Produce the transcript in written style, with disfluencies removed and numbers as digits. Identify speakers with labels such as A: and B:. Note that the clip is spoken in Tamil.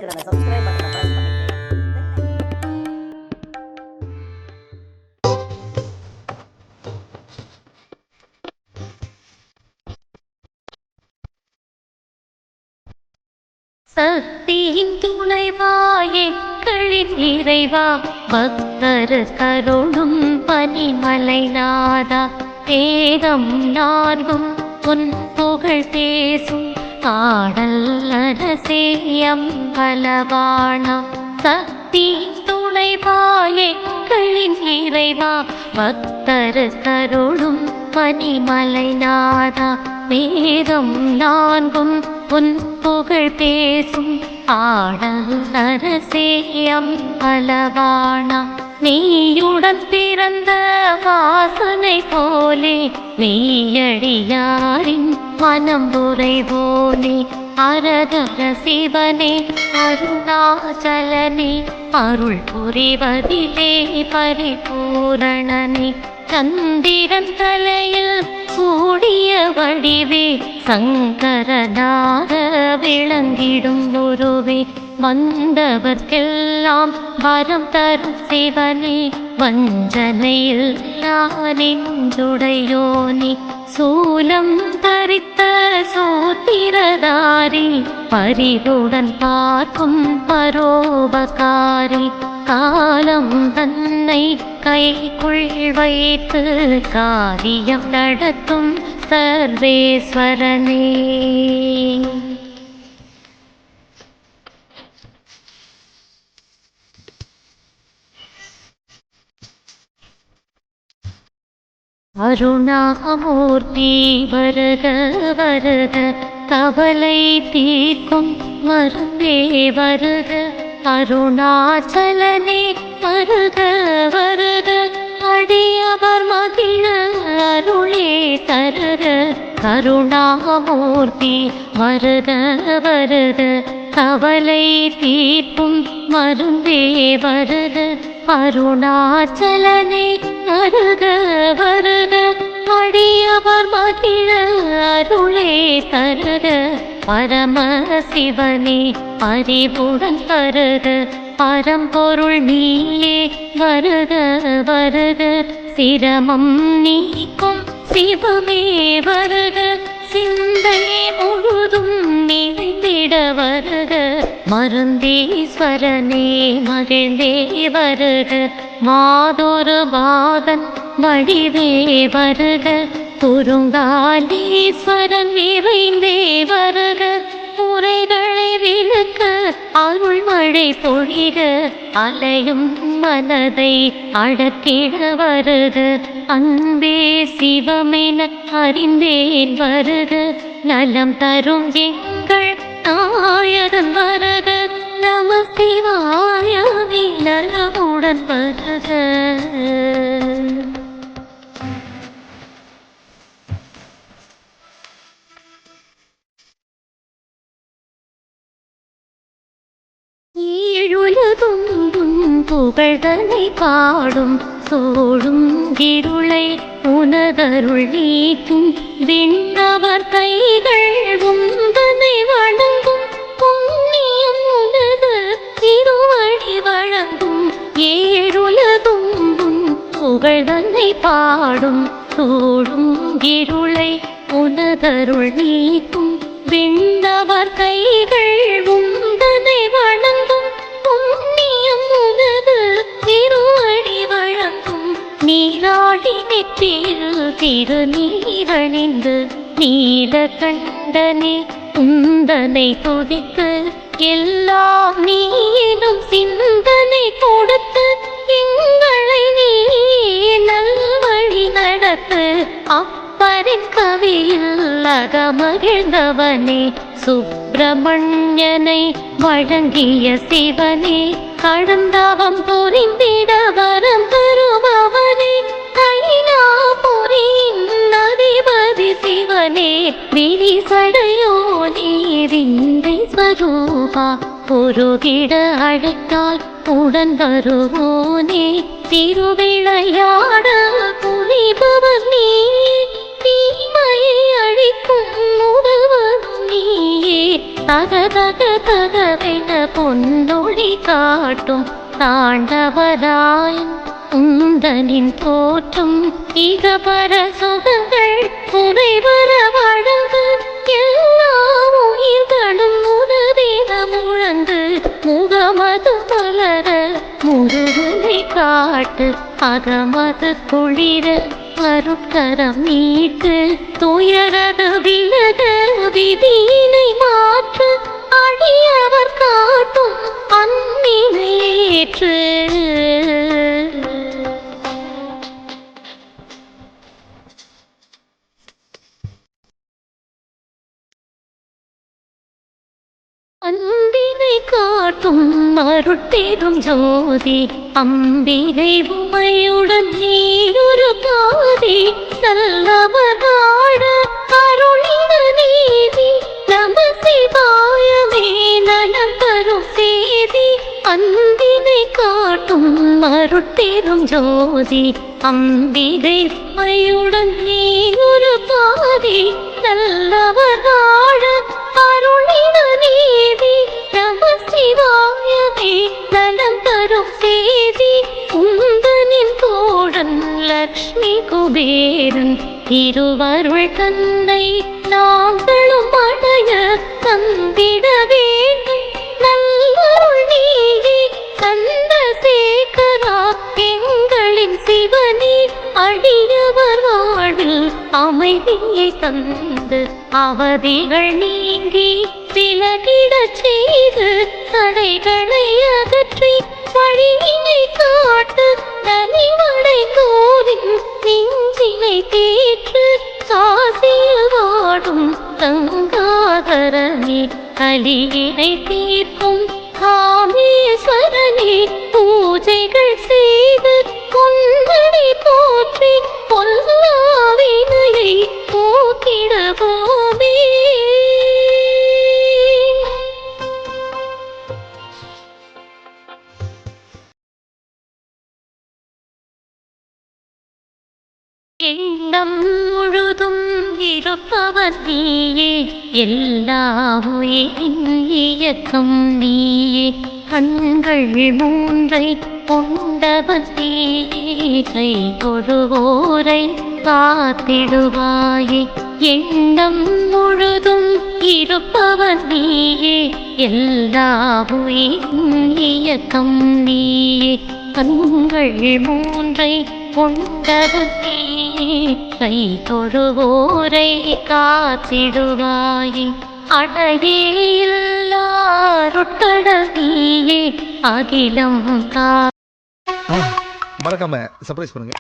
A: சப்ஸ்கிரைப் பட்டனை பிரஸ் பண்ணிட்டு
B: சக்தியின் துணைவா எங்களின் இறைவா பக்தர் கருளும் பனிமலை நாதா வேதம் நான்கும் உன் புகழ் பேசும் ஆடல் அரசே அம்பலவாணா சக்தி துணைவா எங்களின் இறைவா பக்தர் கருளும் பனிமலை நாதா வேதம் நான்கும் உன் புகழ் பேசும் ஆடல் அரசே அம்பலவாணா நீயுடன் பிறந்த வாசனை போலே மெய்யடியாரின் மனம் புரைவோனே அரகர சிவனே அருணாச்சலனே அருள் புரிவதிலே பரிபூரணனே சந்திரன் தலையில் கூடிய வடிவே சங்கரனாக விளங்கிடும் குருவே வந்தவர்க்கெல்லாம் வரம் தரும் சிவனே வஞ்சனையில் நெஞ்சுடையோனே சூலம் தரித்த சூத்திரதாரி பரிவுடன் பார்க்கும் பரோபகாரி காலம் தன்னை கைக்குள் வைத்து காரியம் நடத்தும் சர்வேஸ்வரனே அருணாமூர்த்தி வருக வருக கவலை தீர்க்கும் மருந்தே வருக அருணாச்சலனே வருக வருக அடியவர் மகிழ அருளே தருக கருணாமூர்த்தி வருக வருக கவலை தீர்க்கும் மருந்தே வருக அருணாச்சலனே வருக வருக அடியவர் மகிழ அருளே தருக பரம சிவனே அறிவுடன் வருக பரம்பொருள் நீயே வருக வருக சிரமம் நீக்கும் சிவமே வருக சிந்தையே முழுதும் நிறைந்திட வருக மருந்தீஸ்வரனே மகிழ்ந்தே வருக மாதொரு பாதன் வடிவே வருக குறுங்காலீஸ்வரன் விரைந்தே வருக முறைகளை விளக்க அருள் மழை பொழிக அலையும் மனதை அடக்கிட வருக அன்பே சிவமென அறிந்தேன் வருக நலம் தரும் எங்கள் நாயகன் வருக நம சிவாயவே நலமுடன் வருக ஈழுலகும் புகழ்தனை பாடும் சோழும் இருளை உனதருள் நீக்கும் விண்ணவர் கைகள் உந்தனை வணங்கும் புண்ணியம் உனது திருவடி வழங்கும் ஏழுலகும் புகழ்தனை பாடும் சோழும் இருளை உனதருள் நீக்கும் விண்ணவர் கைகள் உந்தனை வணங்கும் புண்ணியம் உனது திருவடி வழங்கும் நீராடி நெற்றியில் திருநீரணிந்து நீலகண்டனே உந்தனை துதித்து எல்லாம் நீனும் சிந்தனை கொடுத்து எங்களை நீ நல்வழி நடத்து அப்பரின் கவியில் அகமகிழ்ந்தவனே சுப்பிரமணியனை வழங்கிய சிவனே கடந்தவம் புரிந்திட வரம் தருபவனே கைலாபுரியின் அதிபதி சிவனே விரிசடையோனே விந்தை ஸ்வரூபா பொருகிட அழைத்தால் உடன் வருவோனே திருவிளையாட புரிபவர் நீ தீமையை அழிக்கும் உதவரும் நீயே தக தகவென பொன்னொழி காட்டும் தாண்டவராயன் உந்தனின் தோற்றம் இகபர சுகங்கள் குறைவர வழங்கு எல்லா உயிர்களும் உனதென முழங்கு முகமது மலர முருகனை காட்டு அகமது குளிர அருட்கரம் நீட்டு துயரது விலக விதியினை மாற்று அடியவர் காட்டும் அன்பினேற்று அன்பினை காட்டும் அருட்பெரும் ஜோதி அம்பிகை உமையுடன் நீரொரு பாதி நல்லவர் வாழ அருளின நீதி நம சிவாயமே நலம் தரும் சேதி அன்பினை காட்டும் அருட்பெரும் ஜோதி அம்பிகை உமையுடன் நீரொரு பாதி நல்லவர் வாழ அருளின நீதி நம சிவாயமே நலம் தரும் சேதி உந்தனின் தோழன் லக்ஷ்மி குபேரன் திருவருள் தன்னை நாங்களும் அடைய தந்திட வேண்டும் நல்லருள் நீதி சந்திரசேகரா எங்களின் சிவனே அடியவர் வாழ்வில் அமைதியை தந்து அவதிகள் நீங்கி விலகிடச் செய்து தடைகளை அகற்றி வழியினை காட்டு தனிவடை கோரின் நெஞ்சினை தேற்று காசியில் வாடும் தங்காதரனே கலியினை தீர்க்கும் காமேஸ்வரனே பூஜைகள் செய்து பொன்மணி போற்றி பொல்லாவினையை போக்கிடவோமே. எண்ணம் முழுதும் இருப்பவர் நீயே எல்லா உயிரின் இயக்கம் நீயே கண்கள் மூன்றை கொண்டவர் நீயை தொழுவோரை காத்திடுவாயே எண்ணம் முழுதும் இருப்பவர் நீயே எல்லா உயிரின் இயக்கம் நீயே கண்கள் மூன்றை கொண்டவர் கை தொழுவோரை காத்திடுவாயே அடையே இல்லாருட்கடல் நீயே அகிலம்
A: மறக்காம சர்ப்ரைஸ் பண்ணுங்க.